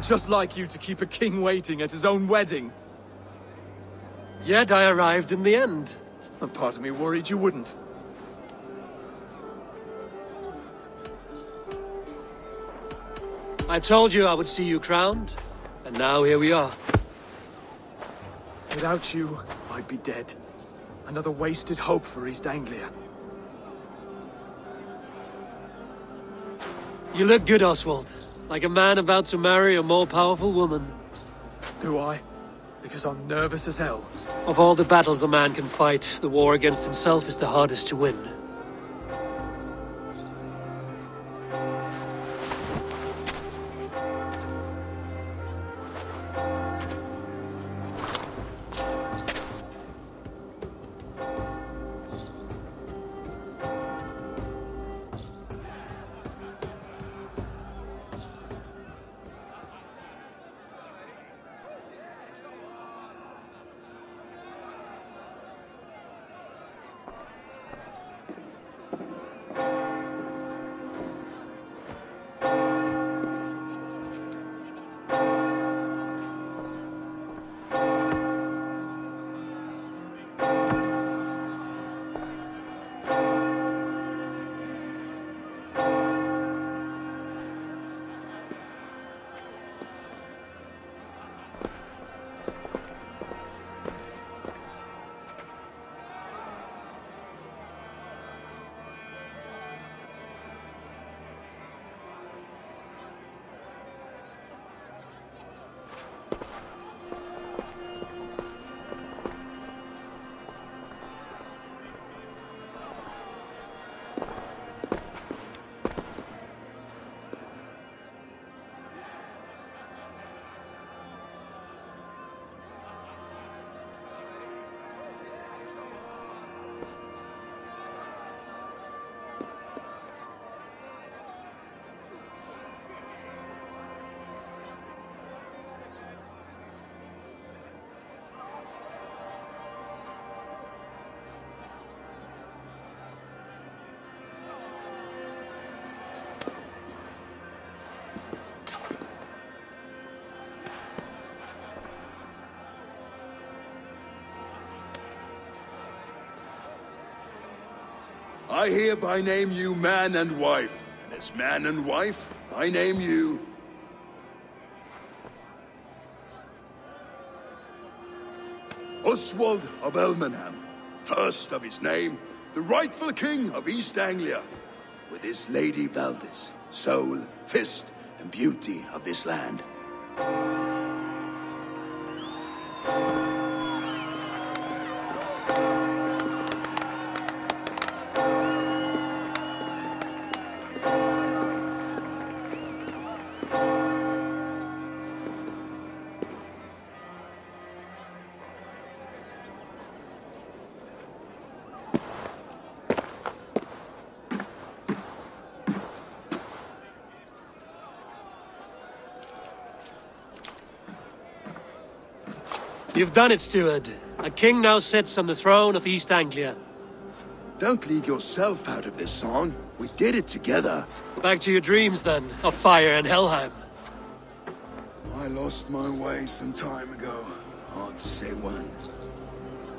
Just like you to keep a king waiting at his own wedding. Yet I arrived in the end. A part of me worried you wouldn't. I told you I would see you crowned, and now here we are. Without you, I'd be dead. Another wasted hope for East Anglia. You look good, Oswald. Like a man about to marry a more powerful woman. Do I? Because I'm nervous as hell. Of all the battles a man can fight, the war against himself is the hardest to win. I hereby name you man and wife, and as man and wife, I name you... Oswald of Elmenham, first of his name, the rightful king of East Anglia, with his lady Valdis, soul, fist, and beauty of this land. You've done it, steward. A king now sits on the throne of East Anglia. Don't leave yourself out of this song. We did it together. Back to your dreams, then, of fire and Helheim. I lost my way some time ago. Hard to say when.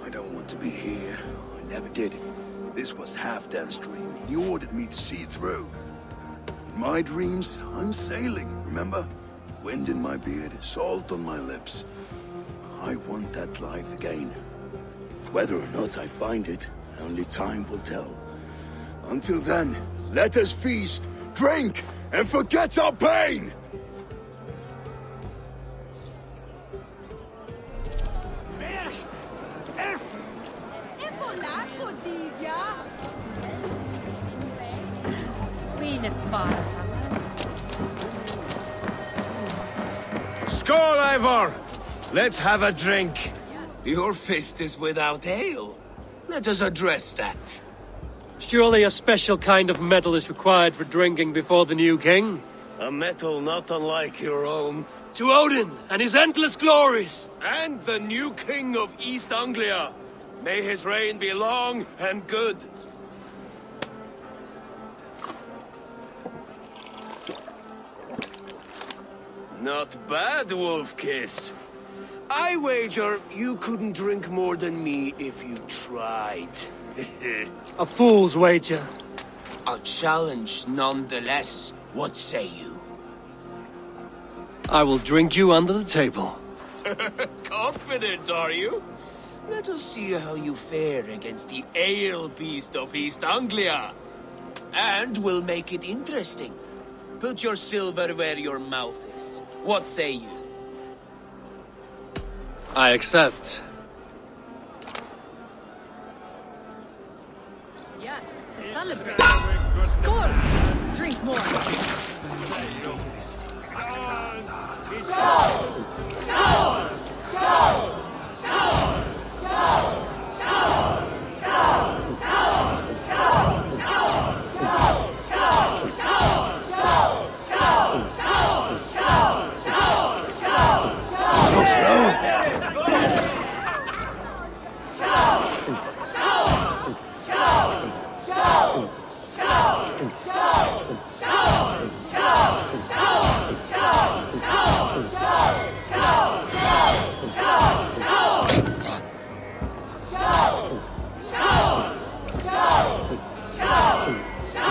I don't want to be here. I never did. This was Halfdan's dream. He ordered me to see it through. In my dreams, I'm sailing, remember? Wind in my beard, salt on my lips. I want that life again. Whether or not I find it, only time will tell. Until then, let us feast, drink, and forget our pain! Skål, Ivor! Let's have a drink. Your fist is without ale. Let us address that. Surely a special kind of metal is required for drinking before the new king? A metal not unlike your own. To Odin and his endless glories! And the new king of East Anglia. May his reign be long and good. Not bad, Wolf-Kissed. I wager you couldn't drink more than me if you tried. A fool's wager. A challenge nonetheless. What say you? I will drink you under the table. Confident, are you? Let us see how you fare against the ale beast of East Anglia. And we'll make it interesting. Put your silver where your mouth is. What say you? I accept. Yes, to celebrate. Skål! Drink more.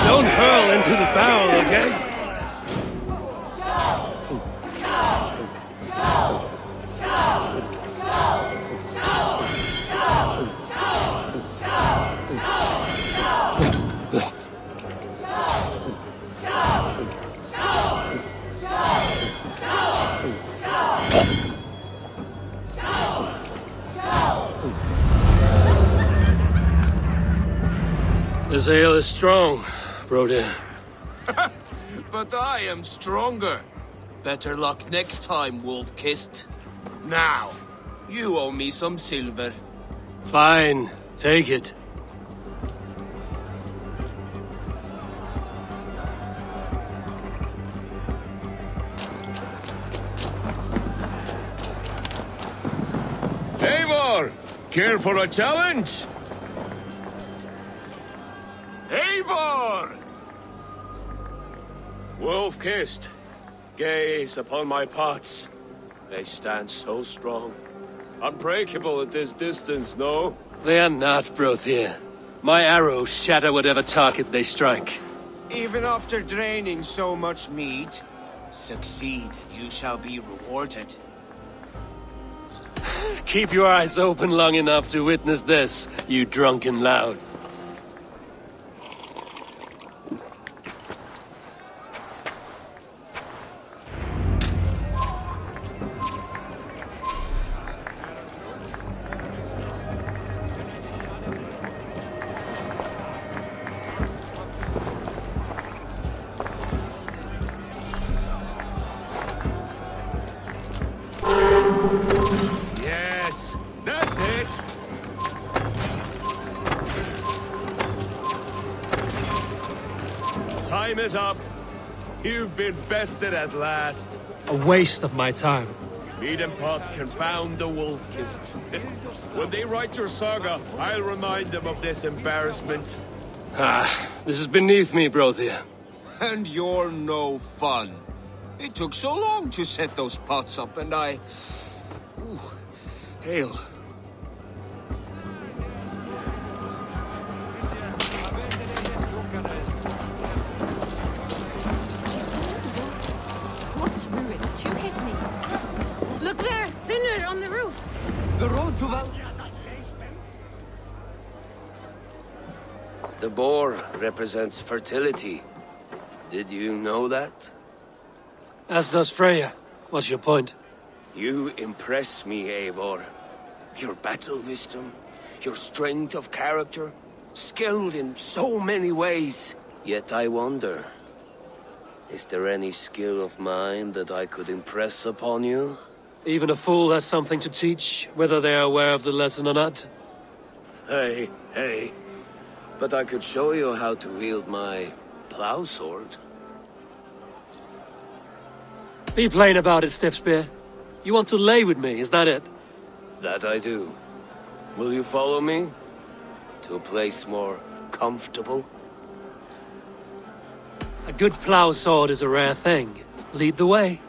Don't hurl into the barrel, okay? This ale is strong, Brody. But I am stronger. Better luck next time, Wolf-Kissed. Now, you owe me some silver. Fine, take it. Eivor! Care for a challenge? Eivor! Wolf-Kissed, gaze upon my pots. They stand so strong. Unbreakable at this distance, no? They are not, Brothier. My arrows shatter whatever target they strike. Even after draining so much meat, succeed and you shall be rewarded. Keep your eyes open long enough to witness this, you drunken lout. Yes, that's it! Time is up. You've been bested at last. A waste of my time. Mead and pots confound the Wolf-Kissed. When they write your saga, I'll remind them of this embarrassment. This is beneath me, Brothier. And you're no fun. It took so long to set those pots up, and I... Ooh, ale. What ruin to his knees? Look there! Thinner on the roof! The road to Valhalla. The boar represents fertility. Did you know that? As does Freya. What's your point? You impress me, Eivor. Your battle wisdom, your strength of character, skilled in so many ways. Yet I wonder, is there any skill of mine that I could impress upon you? Even a fool has something to teach, whether they are aware of the lesson or not. Hey. But I could show you how to wield my plow sword. Be plain about it, Stiffspear. You want to lay with me, is that it? That I do. Will you follow me? To a place more comfortable? A good plow sword is a rare thing. Lead the way.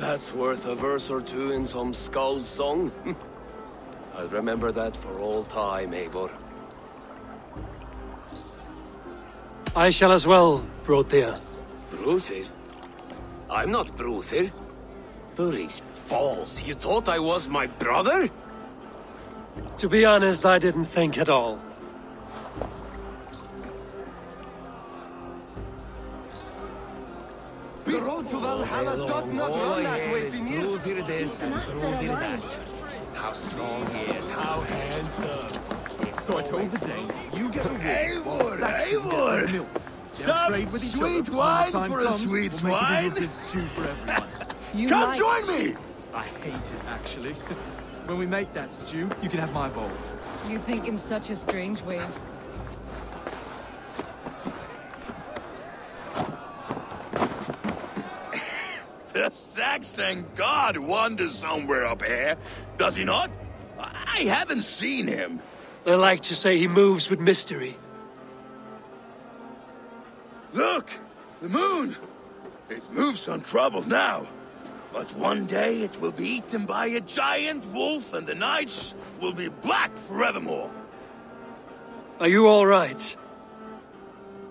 That's worth a verse or two in some skald's song. I'll remember that for all time, Eivor. I shall as well, Brothir. Bruthir? I'm not Bruthir. Burry's balls, you thought I was my brother? To be honest, I didn't think at all. The road to Valhalla does not run that way, Finnir. Bruthir this and Bruthir that. How strong he is, how handsome. So I told the Dane, you get a wool, while Eivor, Saxon gets his milk. They'll Some trade with each sweet other. wine When the time for a comes, sweet we'll make swine. it into this stew for everyone. Come join me! I hate it, actually. When we make that stew, you can have my bowl. You think in such a strange way. The Saxon god wanders somewhere up here, does he not? I haven't seen him. They like to say he moves with mystery. Look! The moon! It moves untroubled now. But one day it will be eaten by a giant wolf and the nights will be black forevermore. Are you all right?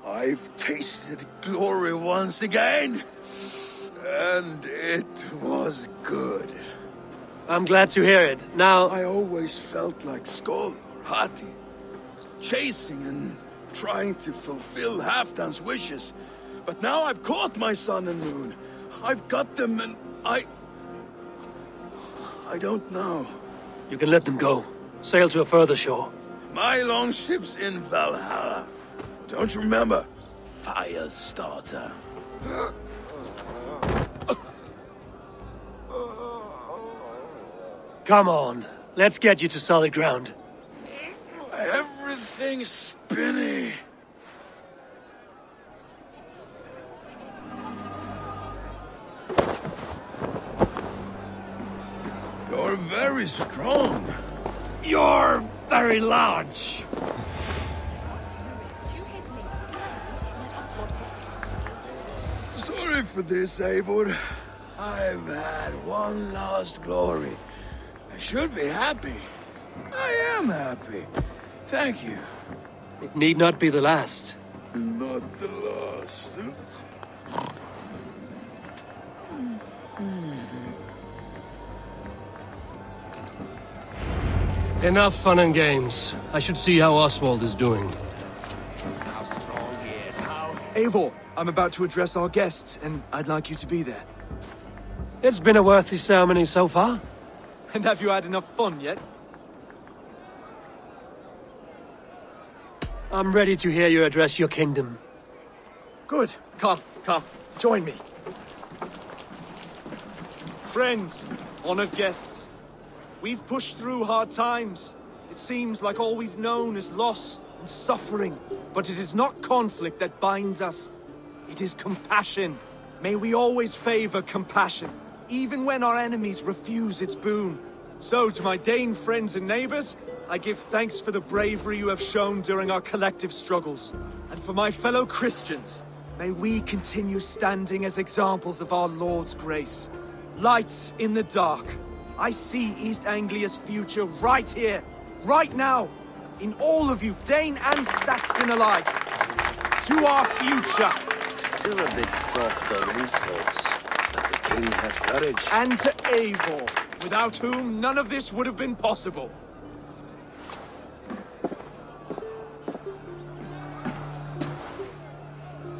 I've tasted glory once again. And it was good. I'm glad to hear it. Now, I always felt like Skoll or Hati. Chasing and trying to fulfill Halfdan's wishes. But now I've caught my sun and moon. I've got them and I don't know. you can let them go. Sail to a further shore. My longship's in Valhalla. Don't you remember? Fire starter. Come on. Let's get you to solid ground. Everything's spinny. You're very strong. You're very large. Sorry for this, Eivor. I've had one last glory. I should be happy. I am happy. Thank you. It need not be the last. Not the last. Enough fun and games. I should see how Oswald is doing. How strong he is, how... Eivor, I'm about to address our guests, and I'd like you to be there. It's been a worthy ceremony so far. And have you had enough fun yet? I'm ready to hear you address your kingdom. Good. Come, join me. Friends, honored guests, we've pushed through hard times. It seems like all we've known is loss and suffering. But it is not conflict that binds us. It is compassion. May we always favor compassion, even when our enemies refuse its boon. So, to my Dane friends and neighbors, I give thanks for the bravery you have shown during our collective struggles. And for my fellow Christians, may we continue standing as examples of our Lord's grace. Lights in the dark. I see East Anglia's future right here, right now, in all of you, Dane and Saxon alike. To our future. Still a bit soft on insults, but the king has courage. And to Eivor, without whom none of this would have been possible.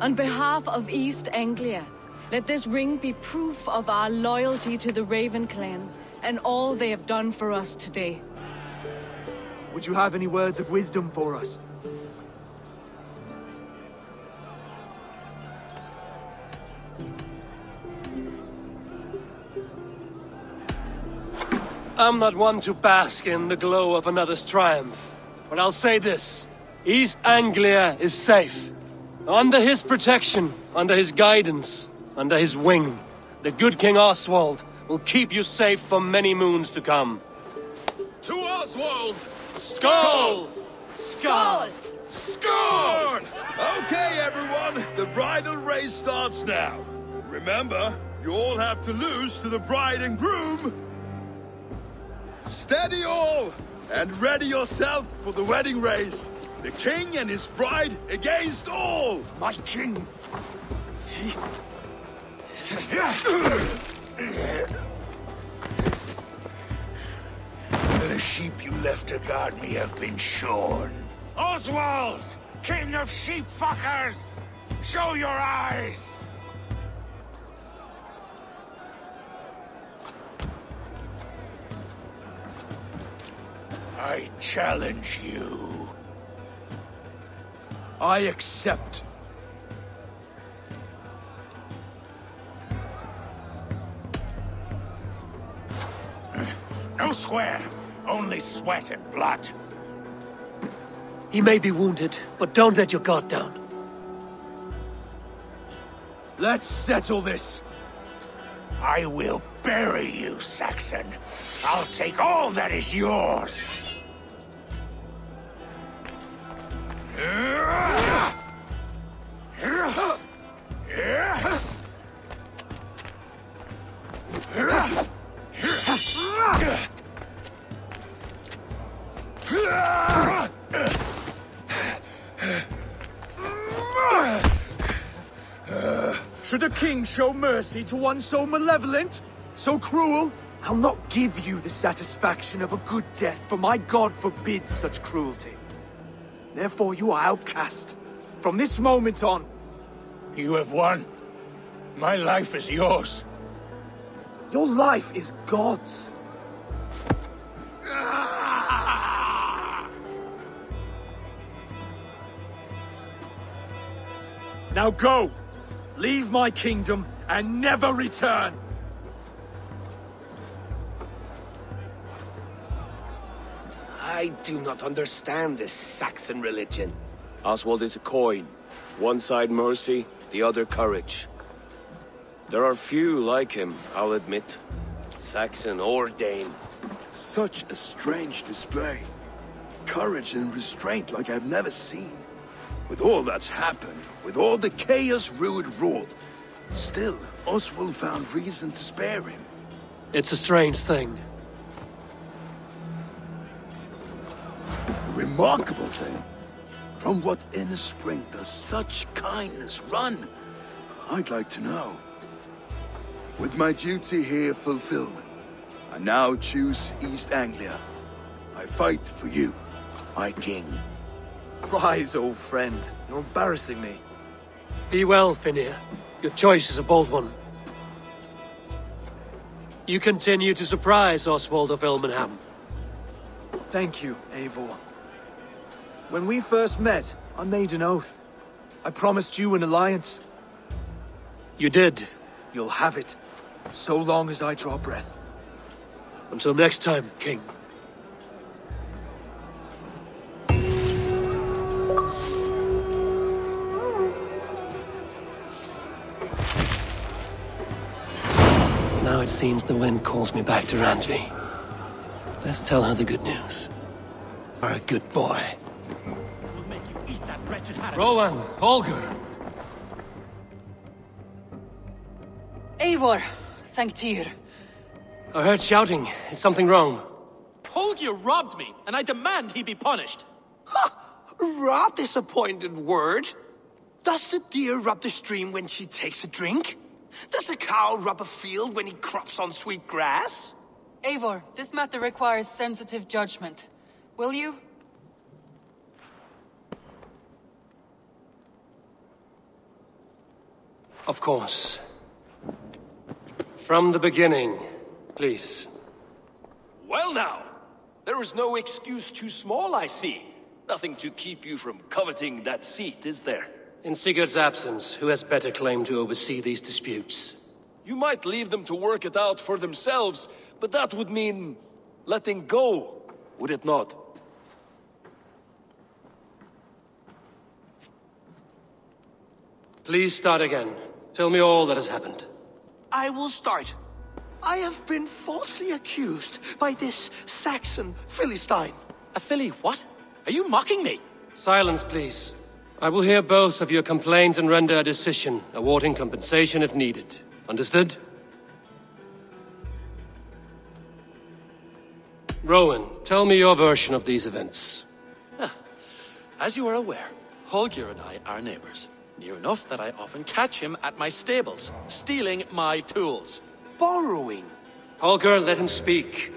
On behalf of East Anglia, let this ring be proof of our loyalty to the Raven clan and all they have done for us today. Would you have any words of wisdom for us? I'm not one to bask in the glow of another's triumph, but I'll say this. East Anglia is safe. Under his protection, under his guidance, under his wing, the good King Oswald will keep you safe for many moons to come. To Oswald! Skull! Skull! Score! Okay, everyone, the bridal race starts now. Remember, you all have to lose to the bride and groom. Steady all, and ready yourself for the wedding race. The king and his bride against all. My king! The sheep you left to guard me have been shorn. Oswald! King of sheep fuckers! Show your eyes! I challenge you. I accept. No square, only sweat and blood. He may be wounded, but don't let your guard down. Let's settle this. I will bury you, Saxon. I'll take all that is yours. Should a king show mercy to one so malevolent? So cruel? I'll not give you the satisfaction of a good death, for my god forbids such cruelty. Therefore you are outcast. From this moment on. You have won. My life is yours. Your life is God's. Now go! Leave my kingdom and never return! I do not understand this Saxon religion. Oswald is a coin. One side mercy, the other courage. There are few like him, I'll admit. Saxon or Dane. Such a strange display. Courage and restraint like I've never seen. With all that's happened, with all the chaos Rued wrought, still, Oswald found reason to spare him. It's a strange thing. A remarkable thing. From what inner spring does such kindness run? I'd like to know. With my duty here fulfilled, I now choose East Anglia. I fight for you, my king. Rise, old friend. You're embarrassing me. Be well, Finnir. Your choice is a bold one. You continue to surprise Oswald of Ilmenham. Thank you, Eivor. When we first met, I made an oath. I promised you an alliance. You did. You'll have it, so long as I draw breath. Until next time, King. Now it seems the wind calls me back to Randvi. Let's tell her the good news. You're a good boy. We'll make you eat that wretched hat. Rowan, Holger. Eivor, thank Tyr. I heard shouting. Is something wrong? Holger robbed me, and I demand he be punished. Rot is a pointed word. Does the deer rub the stream when she takes a drink? Does a cow rub a field when he crops on sweet grass? Eivor, this matter requires sensitive judgment. Will you? Of course. From the beginning, please. Well now, there is no excuse too small, I see. Nothing to keep you from coveting that seat, is there? In Sigurd's absence, who has better claim to oversee these disputes? You might leave them to work it out for themselves, but that would mean letting go, would it not? Please start again. Tell me all that has happened. I will start. I have been falsely accused by this Saxon Philistine. A filly what? Are you mocking me? Silence, please. I will hear both of your complaints and render a decision, awarding compensation if needed. Understood? Rowan, tell me your version of these events. As you are aware, Holger and I are neighbors. Near enough that I often catch him at my stables, stealing my tools. Borrowing. Holger, let him speak.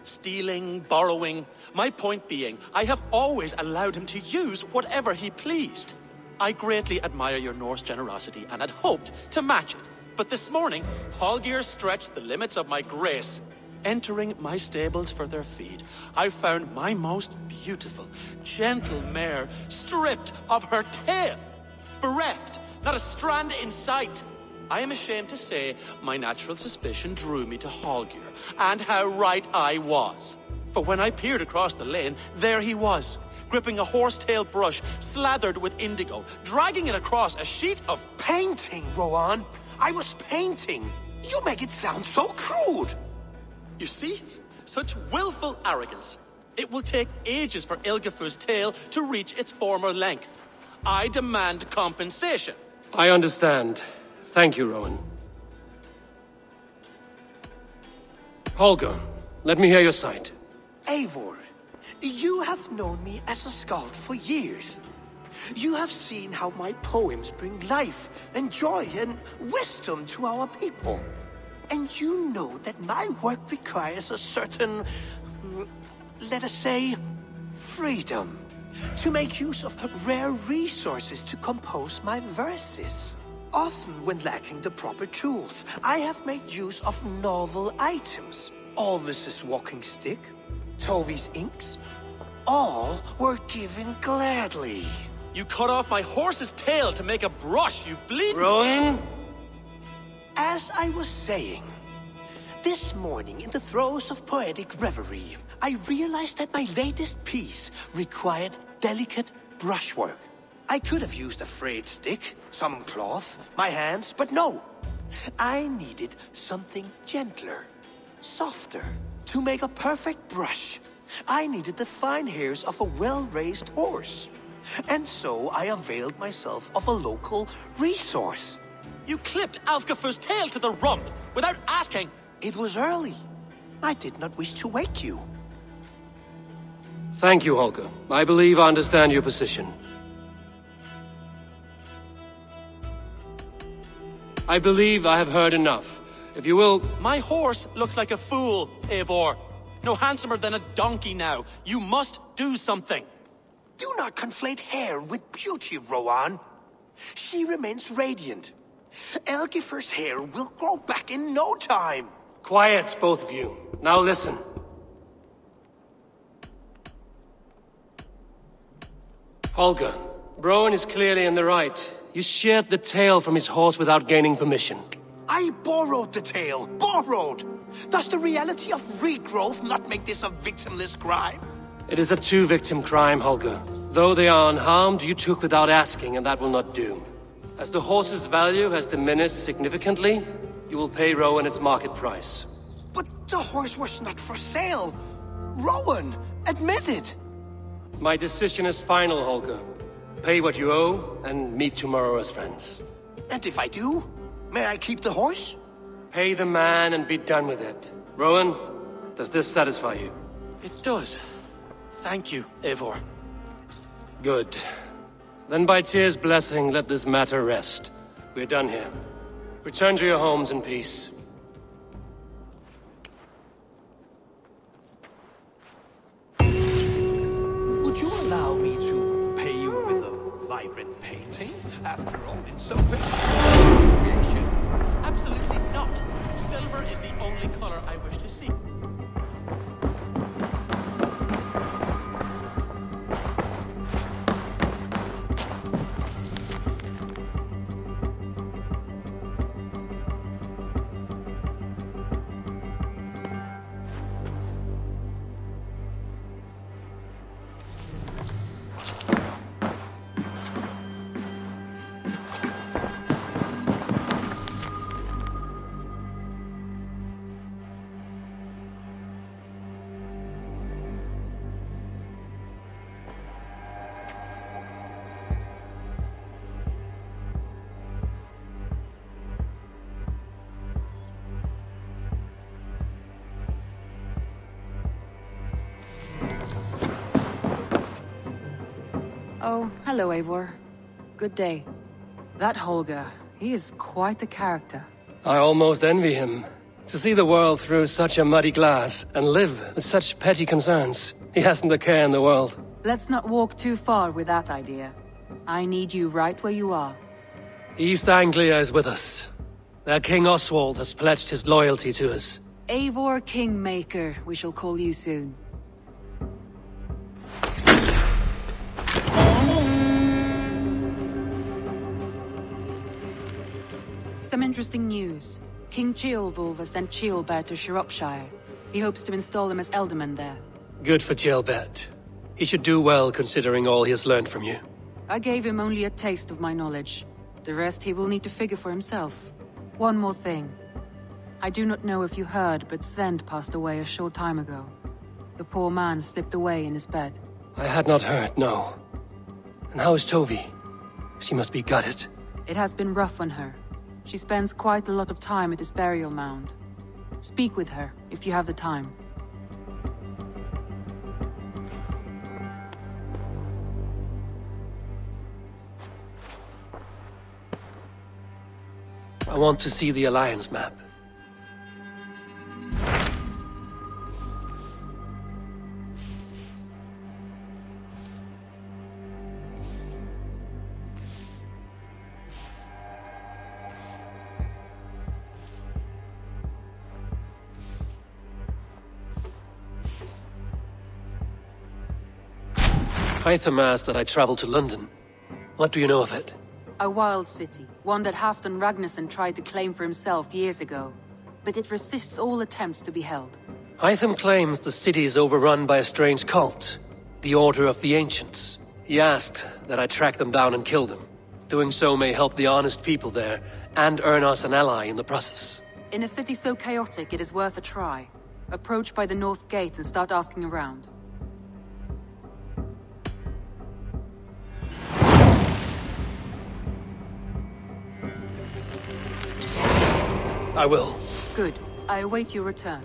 Stealing, borrowing. My point being, I have always allowed him to use whatever he pleased. I greatly admire your Norse generosity and had hoped to match it. But this morning, Holger stretched the limits of my grace. Entering my stables for their feed, I found my most beautiful, gentle mare stripped of her tail. Bereft, not a strand in sight. I am ashamed to say my natural suspicion drew me to Holger, and how right I was. For when I peered across the lane, there he was, gripping a horsetail brush slathered with indigo, dragging it across a sheet of... Painting, Rowan. I was painting. You make it sound so crude. You see? Such willful arrogance. It will take ages for Ilgifu's tail to reach its former length. I demand compensation. I understand. Thank you, Rowan. Holger, let me hear your side. Eivor, you have known me as a skald for years. You have seen how my poems bring life and joy and wisdom to our people. And you know that my work requires a certain, let us say, freedom. To make use of rare resources to compose my verses. Often when lacking the proper tools, I have made use of novel items. Alvis's walking stick, Tovi's inks, all were given gladly. You cut off my horse's tail to make a brush, you bleed... Rowan? As I was saying, this morning in the throes of poetic reverie, I realized that my latest piece required delicate brushwork. I could have used a frayed stick, some cloth, my hands, but no. I needed something gentler, softer. To make a perfect brush, I needed the fine hairs of a well-raised horse. And so I availed myself of a local resource. You clipped Alfgafu's tail to the rump, without asking. It was early. I did not wish to wake you. Thank you, Holger. I believe I understand your position. I believe I have heard enough. If you will... My horse looks like a fool, Eivor. No handsomer than a donkey now. You must do something. Do not conflate hair with beauty, Rowan. She remains radiant. Elgifer's hair will grow back in no time. Quiet, both of you. Now listen. Holger, Rowan is clearly in the right. You sheared the tail from his horse without gaining permission. I borrowed the tail. Borrowed! Does the reality of regrowth not make this a victimless crime? It is a two-victim crime, Holger. Though they are unharmed, you took without asking, and that will not do. As the horse's value has diminished significantly, you will pay Rowan its market price. But the horse was not for sale. Rowan, admit it. My decision is final, Holger. Pay what you owe, and meet tomorrow as friends. And if I do, may I keep the horse? Pay the man and be done with it. Rowan, does this satisfy you? It does. Thank you, Eivor. Good. Then by Tyr's blessing, let this matter rest. We're done here. Return to your homes in peace. Would you allow me to pay you with a vibrant painting? After all, it's so very creation. Absolutely not. Silver is the only color I wish to see. Oh, hello, Eivor. Good day. That Holger, he is quite a character. I almost envy him. To see the world through such a muddy glass and live with such petty concerns. He hasn't a care in the world. Let's not walk too far with that idea. I need you right where you are. East Anglia is with us. Their King Oswald has pledged his loyalty to us. Eivor Kingmaker, we shall call you soon. Some interesting news. King Ceolwulf has sent Ceolbert to Shropshire. He hopes to install him as Elderman there. Good for Ceolbert. He should do well considering all he has learned from you. I gave him only a taste of my knowledge. The rest he will need to figure for himself. One more thing. I do not know if you heard, but Sven passed away a short time ago. The poor man slipped away in his bed. I had not heard, no. And how is Tovi? She must be gutted. It has been rough on her. She spends quite a lot of time at his burial mound. Speak with her, if you have the time. I want to see the Alliance map. Hytham asked that I travel to London. What do you know of it? A wild city, one that Halfdan Ragnarsson tried to claim for himself years ago. But it resists all attempts to be held. Hytham claims the city is overrun by a strange cult, the Order of the Ancients. He asked that I track them down and kill them. Doing so may help the honest people there, and earn us an ally in the process. In a city so chaotic, it is worth a try. Approach by the North Gate and start asking around. I will. Good. I await your return.